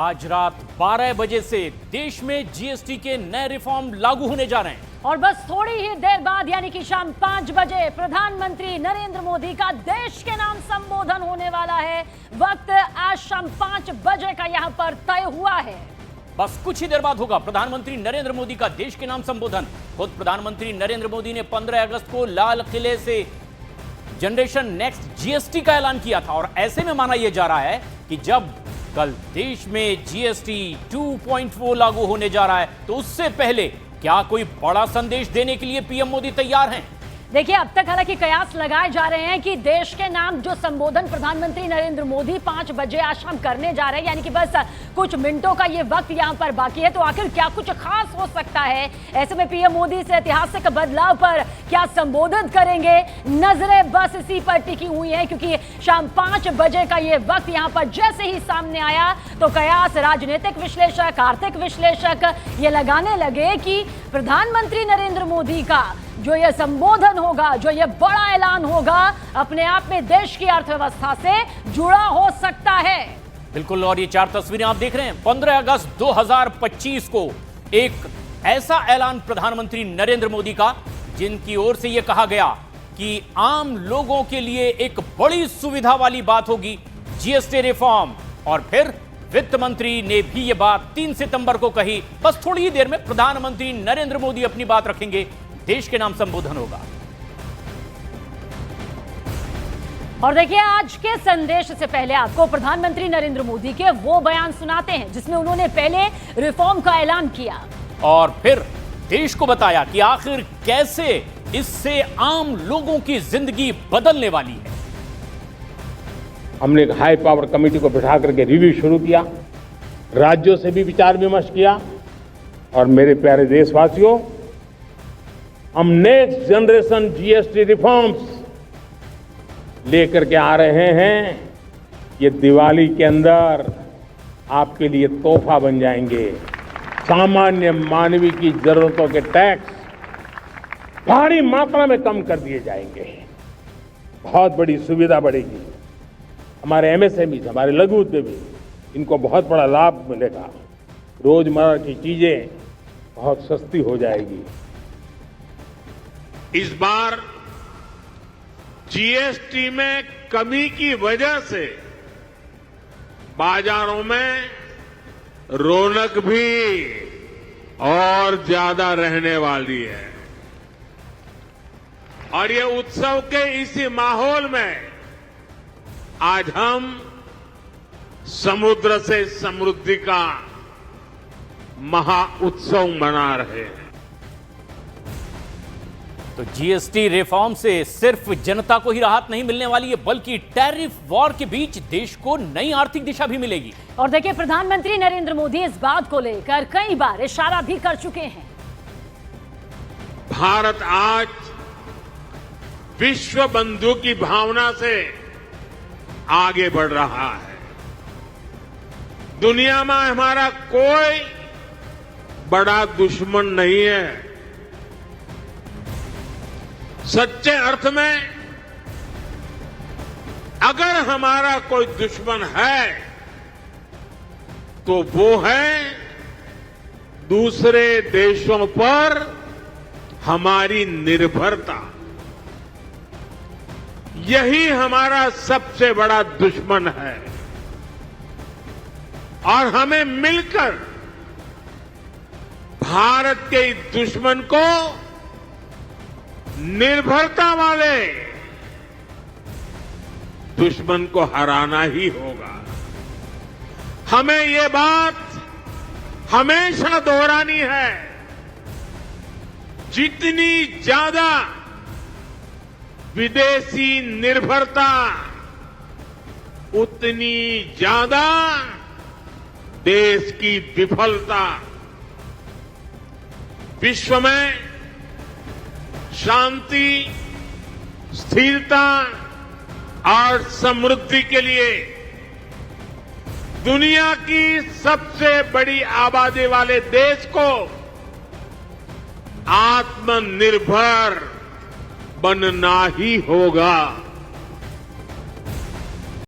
आज रात 12 बजे से देश में जीएसटी के नए रिफॉर्म लागू होने जा रहे हैं और बस थोड़ी ही देर बाद यानी कि शाम 5 बजे प्रधानमंत्री नरेंद्र मोदी का देश के नाम संबोधन होने वाला है। वक्त आज शाम 5 बजे का यहां पर तय हुआ है। बस कुछ ही देर बाद होगा प्रधानमंत्री नरेंद्र मोदी का देश के नाम संबोधन। खुद प्रधानमंत्री नरेंद्र मोदी ने 15 अगस्त को लाल किले से जनरेशन नेक्स्ट जीएसटी का ऐलान किया था और ऐसे में माना यह जा रहा है कि जब कल देश में जीएसटी 2.4 लागू होने जा रहा है तो उससे पहले क्या कोई बड़ा संदेश देने के लिए पीएम मोदी तैयार हैं? देखिए, अब तक हालांकि कयास लगाए जा रहे हैं कि देश के नाम जो संबोधन प्रधानमंत्री नरेंद्र मोदी 5 बजे आज शाम करने जा रहे हैं, यानी कि बस कुछ मिनटों का ये वक्त यहां पर बाकी है, तो आखिर क्या कुछ खास हो सकता है? ऐसे में पीएम मोदी से ऐतिहासिक बदलाव पर क्या संबोधन करेंगे? नजरें बस इसी पर टिकी हुई है क्योंकि शाम 5 बजे का ये वक्त यहां पर जैसे ही सामने आया तो कयास, राजनीतिक विश्लेषक, आर्थिक विश्लेषक ये लगाने लगे कि प्रधानमंत्री नरेंद्र मोदी का जो ये संबोधन होगा, जो ये बड़ा ऐलान होगा, अपने आप में देश की अर्थव्यवस्था से जुड़ा हो सकता है। बिल्कुल, और ये 4 तस्वीरें आप देख रहे हैं। 15 अगस्त 2025 को एक ऐसा ऐलान प्रधानमंत्री नरेंद्र मोदी का जिनकी ओर से यह कहा गया कि आम लोगों के लिए एक बड़ी सुविधा वाली बात होगी जीएसटी रिफॉर्म। और फिर वित्त मंत्री ने भी यह बात 3 सितंबर को कही। बस थोड़ी ही देर में प्रधानमंत्री नरेंद्र मोदी अपनी बात रखेंगे, देश के नाम संबोधन होगा। और देखिए, आज के संदेश से पहले आपको प्रधानमंत्री नरेंद्र मोदी के वो बयान सुनाते हैं जिसमें उन्होंने पहले रिफॉर्म का ऐलान किया और फिर देश को बताया कि आखिर कैसे इससे आम लोगों की जिंदगी बदलने वाली है। हमने एक हाई पावर कमेटी को बिठा करके रिव्यू शुरू किया, राज्यों से भी विचार विमर्श किया और मेरे प्यारे देशवासियों, हम नेक्स्ट जनरेशन जीएसटी रिफॉर्म्स लेकर के आ रहे हैं। ये दिवाली के अंदर आपके लिए तोहफा बन जाएंगे। सामान्य मानवीय की जरूरतों के टैक्स भारी मात्रा में कम कर दिए जाएंगे। बहुत बड़ी सुविधा बढ़ेगी। हमारे एमएसएमई, हमारे लघु उद्यमी, इनको बहुत बड़ा लाभ मिलेगा। रोजमर्रा की चीजें बहुत सस्ती हो जाएगी। इस बार जीएसटी में कमी की वजह से बाजारों में रौनक भी और ज्यादा रहने वाली है। और ये उत्सव के इसी माहौल में आज हम समुद्र से समृद्धि का महा उत्सव मना रहे हैं। तो जीएसटी रिफॉर्म से सिर्फ जनता को ही राहत नहीं मिलने वाली है बल्कि टैरिफ वॉर के बीच देश को नई आर्थिक दिशा भी मिलेगी। और देखिए, प्रधानमंत्री नरेंद्र मोदी इस बात को लेकर कई बार इशारा भी कर चुके हैं। भारत आज विश्व बंधु की भावना से आगे बढ़ रहा है। दुनिया में हमारा कोई बड़ा दुश्मन नहीं है। सच्चे अर्थ में अगर हमारा कोई दुश्मन है तो वो है दूसरे देशों पर हमारी निर्भरता। यही हमारा सबसे बड़ा दुश्मन है और हमें मिलकर भारत के इस दुश्मन को निर्भरता वाले दुश्मन को हराना ही होगा। हमें ये बात हमेशा दोहरानी है। जितनी ज्यादा विदेशी निर्भरता, उतनी ज्यादा देश की विफलता। विश्व में शांति, स्थिरता और समृद्धि के लिए दुनिया की सबसे बड़ी आबादी वाले देश को आत्मनिर्भर बनना ही होगा।